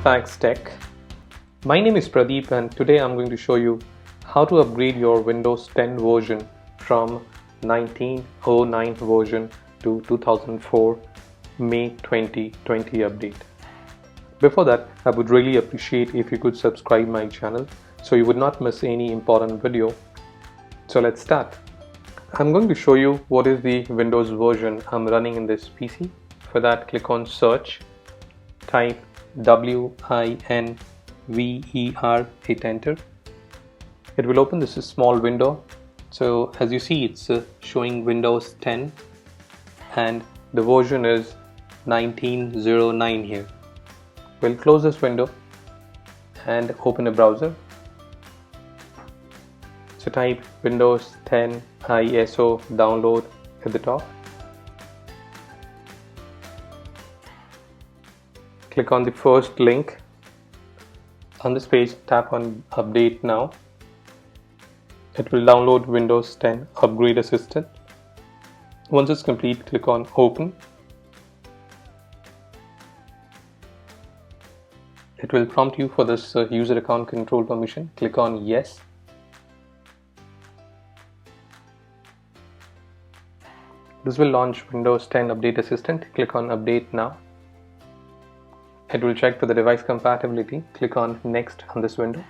eFactsTEch. My name is Pradeep and today I'm going to show you how to upgrade your Windows 10 version from 1909 version to 2004 May 2020 update. Before that, I would really appreciate if you could subscribe my channel so you would not miss any important video. So let's start. I'm going to show you what is the Windows version I'm running in this PC. For that, click on search, type WINVER, hit enter. It will open this small window. So as you see, it's showing Windows 10 and the version is 1909 here. We'll close this window and open a browser. So type Windows 10 ISO download at the top. Click on the first link. On this page, tap on Update Now. It will download Windows 10 Upgrade Assistant. Once it's complete, click on Open. It will prompt you for this user account control permission. Click on Yes. This will launch Windows 10 Update Assistant. Click on Update Now. It will check for the device compatibility. Click on Next on this window.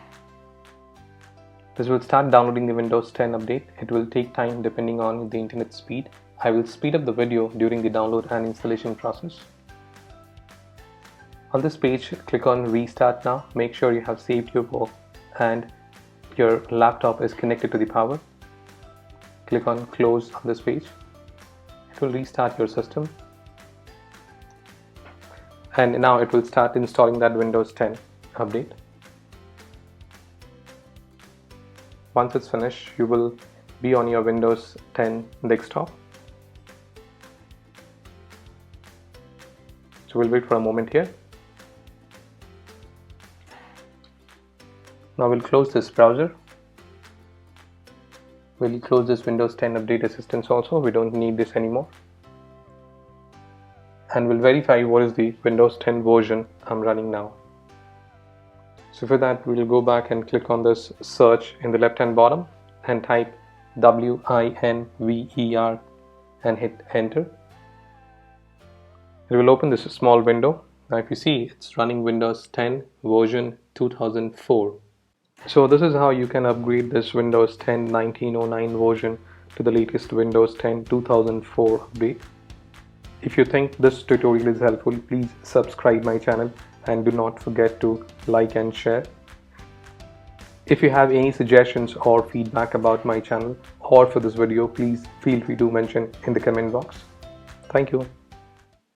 This will start downloading the Windows 10 update. It will take time depending on the internet speed. I will speed up the video during the download and installation process. On this page, click on Restart Now. Make sure you have saved your work and your laptop is connected to the power. Click on Close on this page. It will restart your system. And now it will start installing that Windows 10 update. Once it's finished, you will be on your Windows 10 desktop. So we'll wait for a moment here. Now we'll close this browser. We'll close this Windows 10 Update Assistance also. We don't need this anymore. And we'll verify what is the Windows 10 version I'm running now. So for that, we'll go back and click on this search in the left hand bottom and type WINVER and hit enter. It will open this small window. Now if you see, it's running Windows 10 version 2004. So this is how you can upgrade this Windows 10 1909 version to the latest Windows 10 2004 update. If you think this tutorial is helpful, please subscribe my channel and do not forget to like and share. If you have any suggestions or feedback about my channel or for this video, please feel free to mention in the comment box. Thank you.